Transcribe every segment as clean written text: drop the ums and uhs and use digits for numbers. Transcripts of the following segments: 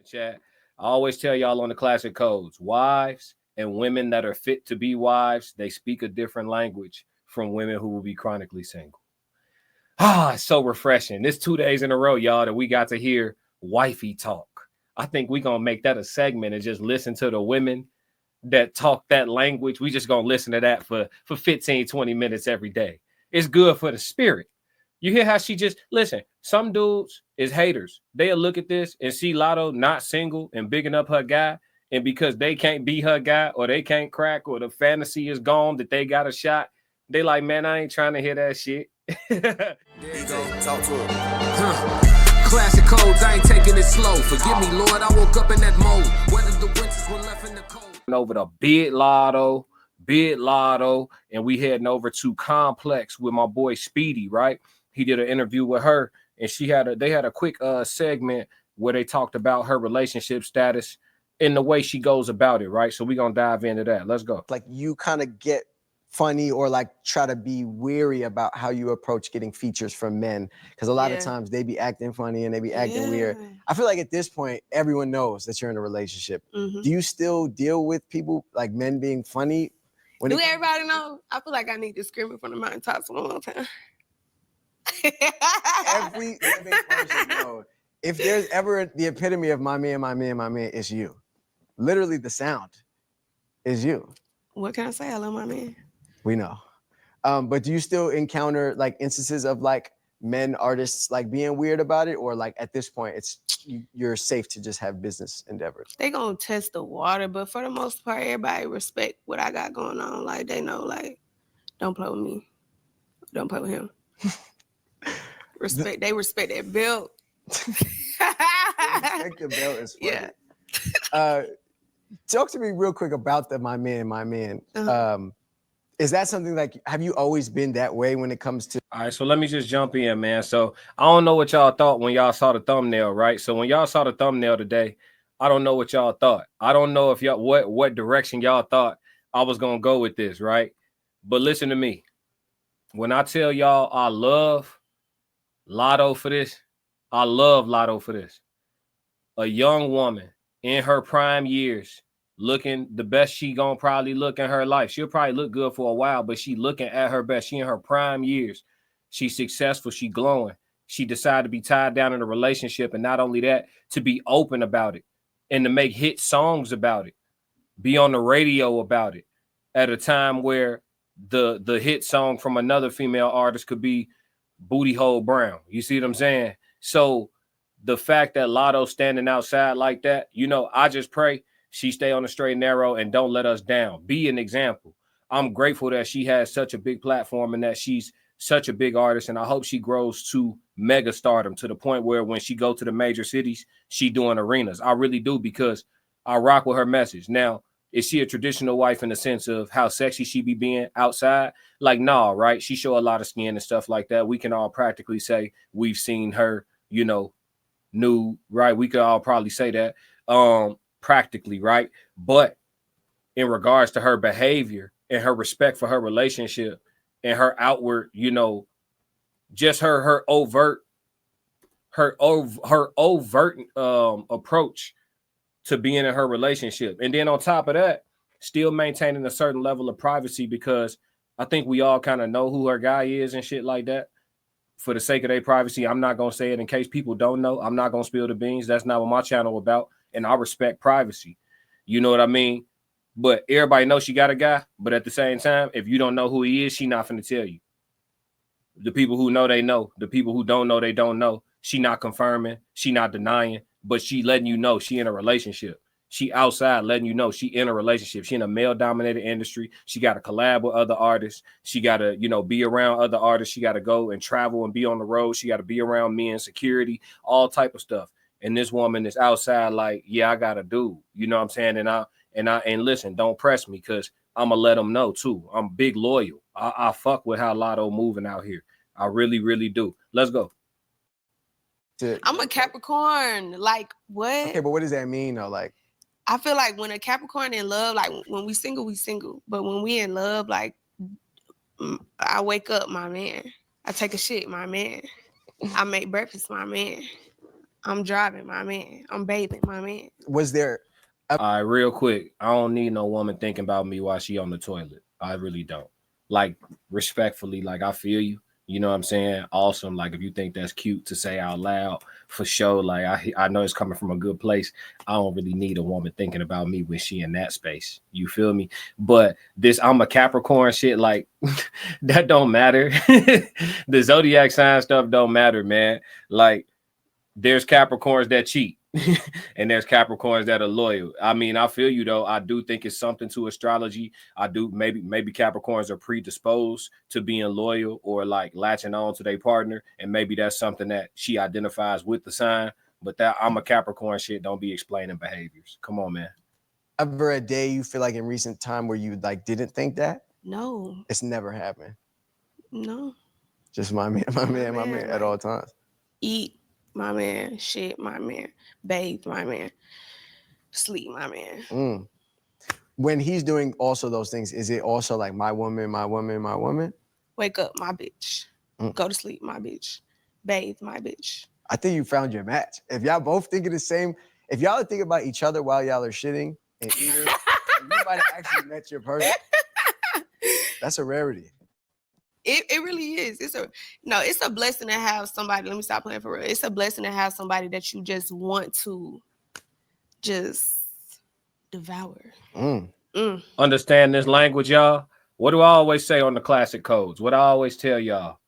chat. I always tell y'all on the classic codes, wives and women that are fit to be wives, they speak a different language from women who will be chronically single. Ah, it's so refreshing. This 2 days in a row, y'all, that we got to hear wifey talk. I think we gonna make that a segment and just listen to the women that talk that language. We just gonna listen to that for 15, 20 minutes every day. It's good for the spirit. You hear how she just listen. Some dudes is haters. They'll look at this and see Latto not single and bigging up her guy. And because they can't be her guy or they can't crack or the fantasy is gone that they got a shot, they like, man, I ain't trying to hear that shit. There you go. Talk to him. Classic codes, I ain't taking it slow. Forgive me, Lord, I woke up in that mode. Whether the winters were left in the cold. Over to Big Latto, and we heading over to Complex with my boy Speedy, right? He did an interview with her, and they had a quick segment where they talked about her relationship status and the way she goes about it, right? So we're gonna dive into that. Let's go. Like you kind of get funny or like try to be weary about how you approach getting features from men, because a lot of times they be acting funny and they be acting weird. I feel like at this point everyone knows that you're in a relationship. Do you still deal with people like men being funny? Do everybody know? I feel like I need to scream in front of mine tops one more time. Every living person knows. If there's ever the epitome of my man, it's you. Literally the sound is you. What can I say? I love my man. We know. But do you still encounter like instances of like men artists like being weird about it, or like at this point you're safe to just have business endeavors? They gonna test the water, but for the most part, everybody respect what I got going on. Like they know, like, don't play with me, don't play with him. They respect that belt. Respect the belt is funny. Yeah. Talk to me real quick about the my man. Is that something like, have you always been that way when it comes to? All right, so let me just jump in, man. So I don't know what y'all thought when y'all saw the thumbnail, right? So when y'all saw the thumbnail today, I don't know what y'all thought. I don't know if y'all what direction y'all thought I was gonna go with this, right? But listen to me. When I tell y'all I love Latto for this, I love Latto for this. A young woman in her prime years, looking the best she gonna probably look in her life. She'll probably look good for a while, but she looking at her best. She in her prime years. She's successful. She glowing. She decided to be tied down in a relationship, and not only that, to be open about it and to make hit songs about it, be on the radio about it at a time where the hit song from another female artist could be Booty Hole Brown. You see what I'm saying? So the fact that Latto's standing outside like that, you know, I just pray she stay on the straight and narrow and don't let us down. Be an example. I'm grateful that she has such a big platform and that she's such a big artist. And I hope she grows to mega stardom to the point where when she go to the major cities, she doing arenas. I really do, because I rock with her message. Now, is she a traditional wife in the sense of how sexy she be being outside? Like, nah, right? She show a lot of skin and stuff like that. We can all practically say we've seen her, you know, nude, right? We could all probably say that. Practically, right? But in regards to her behavior and her respect for her relationship and her outward, you know, just her overt approach to being in her relationship. And then on top of that, still maintaining a certain level of privacy, because I think we all kind of know who her guy is and shit like that. For the sake of their privacy, I'm not going to say it in case people don't know. I'm not going to spill the beans. That's not what my channel about. And I respect privacy. You know what I mean? But everybody knows she got a guy. But at the same time, if you don't know who he is, she not finna tell you. The people who know, they know. The people who don't know, they don't know. She not confirming. She not denying. But she letting you know she in a relationship. She outside letting you know she in a relationship. She in a male-dominated industry. She got to collab with other artists. She got to, you know, be around other artists. She got to go and travel and be on the road. She got to be around men, security, all type of stuff. And this woman is outside like, yeah, I got a dude. You know what I'm saying? And listen, don't press me, because I'm going to let them know too. I'm big loyal. I fuck with how Latto moving out here. I really, really do. Let's go. I'm a Capricorn. Like, what? Okay, but what does that mean though? Like, I feel like when a Capricorn in love, like when we single, we single. But when we in love, like, I wake up, my man. I take a shit, my man. I make breakfast, my man. I'm driving, my man. I'm bathing, my man. Was there All right, real quick. I don't need no woman thinking about me while she on the toilet. I really don't. Like, respectfully, like, I feel you. You know what I'm saying? Awesome. Like, if you think that's cute to say out loud, for sure. Like, I know it's coming from a good place. I don't really need a woman thinking about me when she in that space. You feel me? But this, I'm a Capricorn shit. Like, that don't matter. The zodiac sign stuff don't matter, man. Like, there's Capricorns that cheat. And there's Capricorns that are loyal. I mean, I feel you though. I do think it's something to astrology. I do maybe Capricorns are predisposed to being loyal or like latching on to their partner, and maybe that's something that she identifies with the sign. But that I'm a Capricorn shit don't be explaining behaviors. Come on, man. ever a day you feel like in recent time where you like didn't think that? No, It's never happened. no. Just my man at like, all times. Eat, my man. Shit, my man. Bathe, my man. Sleep, my man. When he's doing also those things, is it also like my woman, my woman, my woman? Wake up, my bitch. Go to sleep, my bitch. Bathe, my bitch. I think you found your match. If y'all both thinking the same, if y'all are thinking about each other while y'all are shitting and eating, you might have actually met your person. That's a rarity. It really is. It's a blessing to have somebody. Let me stop playing for real. It's a blessing to have somebody that you just want to just devour. Understand this language, y'all. What do I always say on the classic codes? What I always tell y'all: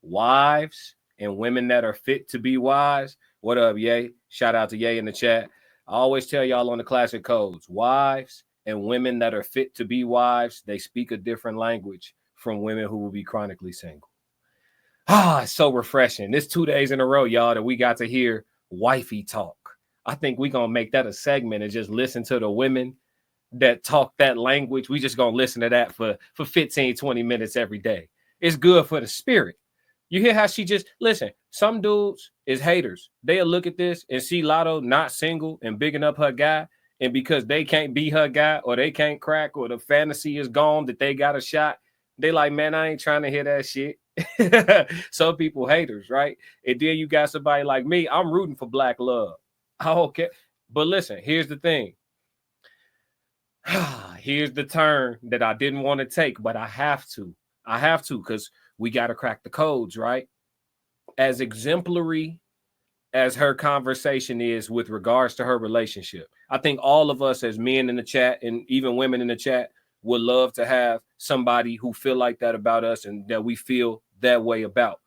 wives and women that are fit to be wives. What up, Ye? Shout out to Ye in the chat. I always tell y'all on the classic codes: wives and women that are fit to be wives, they speak a different language from women who will be chronically single. It's so refreshing. This 2 days in a row, y'all, that we got to hear wifey talk. I think we're going to make that a segment and just listen to the women that talk that language. We just going to listen to that for 15, 20 minutes every day. It's good for the spirit. You hear how she just, listen, some dudes is haters. They'll look at this and see Latto not single and bigging up her guy. And because they can't be her guy or they can't crack or the fantasy is gone that they got a shot, they like, man, I ain't trying to hear that shit. Some people haters, right? And then you got somebody like me. I'm rooting for black love. I don't care. But listen, here's the thing. Here's the turn that I didn't want to take, but I have to. I have to because we got to crack the codes, right? As exemplary as her conversation is with regards to her relationship, I think all of us as men in the chat and even women in the chat would love to have somebody who feel like that about us and that we feel that way about.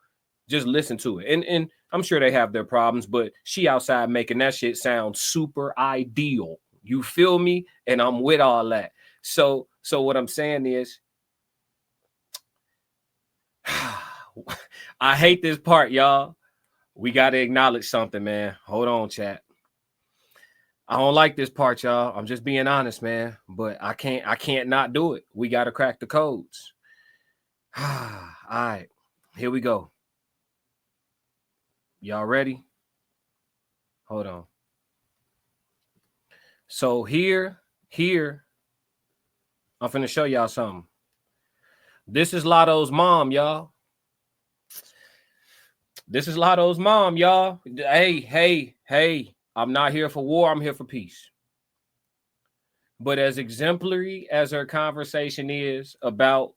Just listen to it. And I'm sure they have their problems, but she outside making that shit sound super ideal. You feel me? And I'm with all that. So what I'm saying is, I hate this part, y'all. We got to acknowledge something, man. Hold on, chat. I don't like this part, y'all. I'm just being honest, man. But I can't not do it. We got to crack the codes. All right. Here we go. Y'all ready? Hold on. So here, I'm finna show y'all something. This is Latto's mom, y'all. This is Latto's mom, y'all. Hey. I'm not here for war. I'm here for peace. But as exemplary as her conversation is about,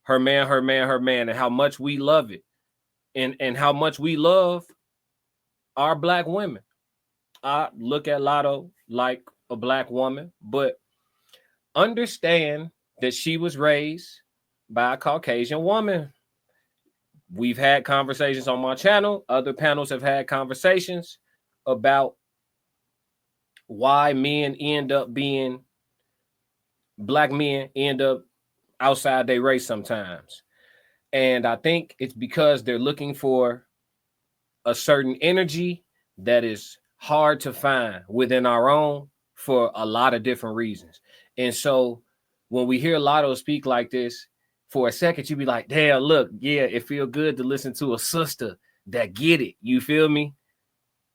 her man, and how much we love it, and how much we love our black women. I look at Latto like a black woman, but understand that she was raised by a Caucasian woman. We've had conversations on my channel. Other panels have had conversations about why black men end up outside their race sometimes. And I think it's because they're looking for a certain energy that is hard to find within our own for a lot of different reasons. And so when we hear Latto speak like this, for a second, you be like, damn, look, yeah, it feel good to listen to a sister that get it. You feel me?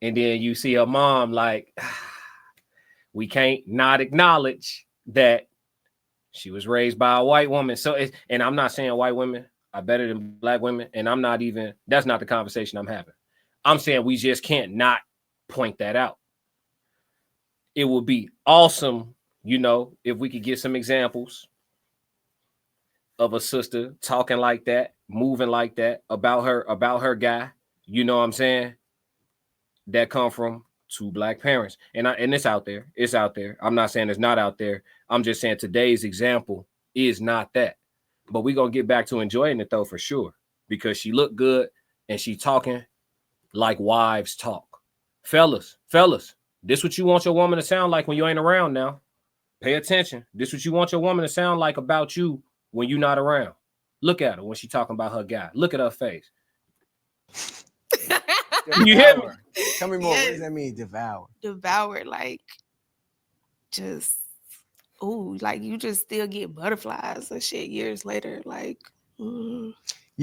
And then you see her mom like, we can't not acknowledge that she was raised by a white woman. So, and I'm not saying white women are better than black women. And that's not the conversation I'm having. I'm saying we just can't not point that out. It would be awesome, you know, if we could get some examples of a sister talking like that, moving like that about her guy, you know what I'm saying? That come from two black parents. And it's out there. It's out there. I'm not saying it's not out there. I'm just saying today's example is not that. But we're gonna get back to enjoying it though for sure. Because she looked good and she talking like wives talk. Fellas, this what you want your woman to sound like when you ain't around now. Pay attention. This what you want your woman to sound like about you when you're not around. Look at her when she talking about her guy. Look at her face. You hear me? Tell me more. What does that mean? Devour, like just like you just still get butterflies and shit years later. Like you've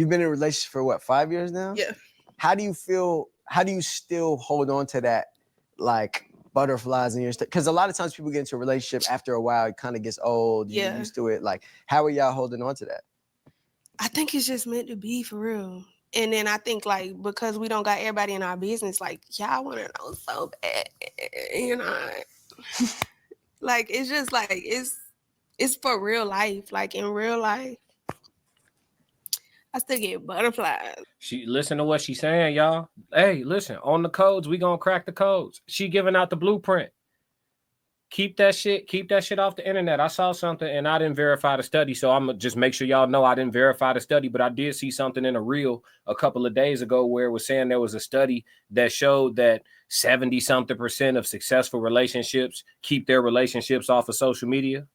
been in a relationship for what, 5 years now? Yeah. How do you feel? How do you still hold on to that, like butterflies in your stuff? Because a lot of times people get into a relationship after a while, it kind of gets old. You get used to it. Like, how are y'all holding on to that? I think it's just meant to be for real. And then I think like because we don't got everybody in our business, like y'all want to know so bad, you know. Like it's just like it's for real life. Like in real life, I still get butterflies. She listen to what she's saying, y'all. Hey, listen, on the codes, we gonna crack the codes. She giving out the blueprint. Keep that shit off the internet. I saw something and I didn't verify the study, so I'm gonna just make sure y'all know I didn't verify the study, but I did see something in a reel a couple of days ago where it was saying there was a study that showed that 70-something% of successful relationships keep their relationships off of social media.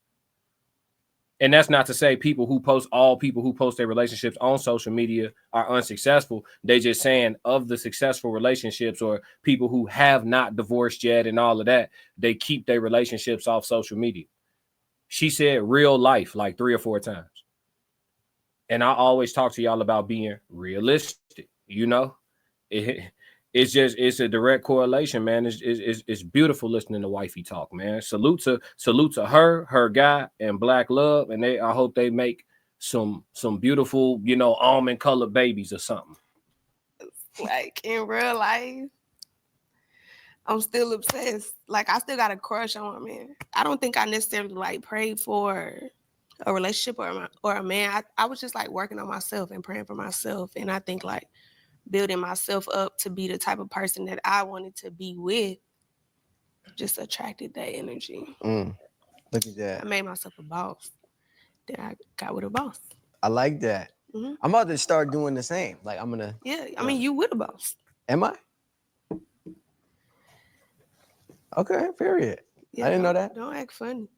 And that's not to say all people who post their relationships on social media are unsuccessful. They just saying of the successful relationships or people who have not divorced yet and all of that, they keep their relationships off social media. She said real life like 3 or 4 times. And I always talk to y'all about being realistic, you know? It's a direct correlation, man. It's beautiful listening to wifey talk, man. Salute to her guy, and Black Love, and I hope they make some beautiful, you know, almond colored babies or something. Like in real life, I'm still obsessed. Like I still got a crush on a man. I don't think I necessarily like prayed for a relationship or a man. I was just like working on myself and praying for myself, and I think like building myself up to be the type of person that I wanted to be with just attracted that energy. Look at that. I made myself a boss. Then I got with a boss. I like that. Mm-hmm. I'm about to start doing the same. Like I'm gonna. Yeah, I mean, you with a boss. Am I? Okay, period. Yeah, I didn't know that. Don't act funny.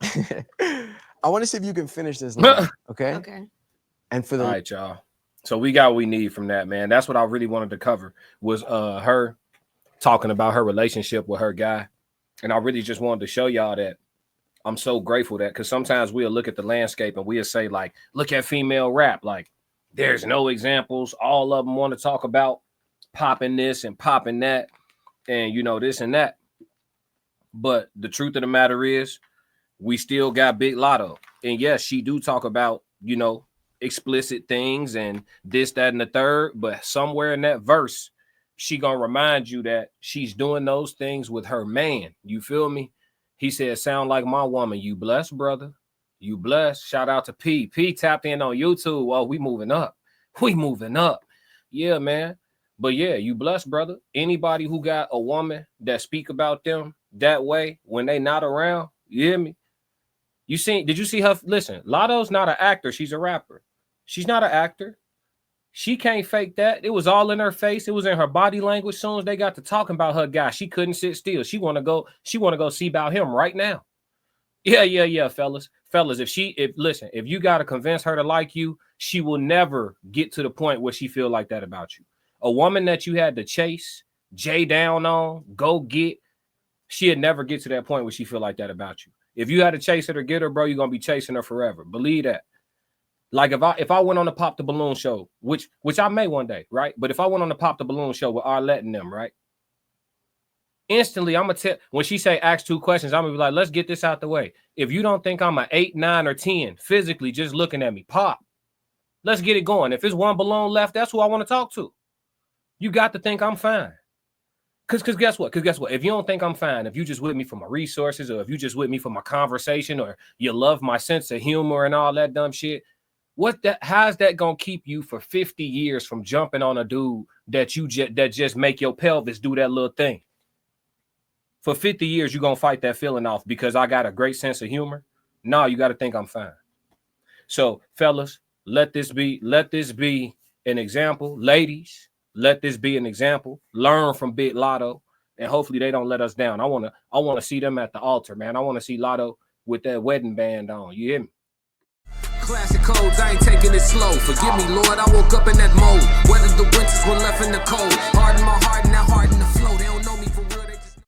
I want to see if you can finish this line. Okay. Okay. And for all right, y'all. So we got what we need from that, man. That's what I really wanted to cover was her talking about her relationship with her guy. And I really just wanted to show y'all that I'm so grateful that because sometimes we'll look at the landscape and we'll say, like, look at female rap. Like, there's no examples. All of them want to talk about popping this and popping that and, you know, this and that. But the truth of the matter is we still got Big Latto. And yes, she do talk about, you know, explicit things and this, that, and the third, but somewhere in that verse, she gonna remind you that she's doing those things with her man. You feel me? He said, sound like my woman. You blessed, brother. You blessed. Shout out to P. P tapped in on YouTube. Oh, we moving up. We moving up. Yeah, man. But yeah, you blessed, brother. Anybody who got a woman that speak about them that way when they not around, you hear me? Did you see her? Listen, Latto's not an actor. She's a rapper. She's not an actor. She can't fake that. It was all in her face. It was in her body language. As soon as they got to talking about her guy, she couldn't sit still. She want to go see about him right now. Yeah, fellas. If you got to convince her to like you, she will never get to the point where she feel like that about you. A woman that you had to chase, J down on, go get, she'd never get to that point where she feel like that about you. If you had to chase her to get her, bro, you're going to be chasing her forever. Believe that. Like if I went on the Pop the Balloon show, which I may one day, right? But if I went on the Pop the Balloon show with Arlette and them, right? Instantly, I'm going to tell, when she say ask 2 questions, I'm going to be like, let's get this out the way. If you don't think I'm an 8, 9, or 10, physically just looking at me, pop. Let's get it going. If it's one balloon left, that's who I want to talk to. You got to think I'm fine. Cause guess what? If you don't think I'm fine, if you just with me for my resources, or if you just with me for my conversation, or you love my sense of humor and all that dumb shit, how's that gonna keep you for 50 years from jumping on a dude that just make your pelvis do that little thing? For 50 years, you're gonna fight that feeling off because I got a great sense of humor? No, you gotta think I'm fine. So, fellas, let this be an example. Ladies, let this be an example. Learn from Big Latto, and hopefully they don't let us down. I wanna see them at the altar, man. I wanna see Latto with that wedding band on. You hear me? Classic codes, I ain't taking it slow. Forgive me, Lord, I woke up in that mode. Weathered the winters when left in the cold. Hardened my heart, now hardened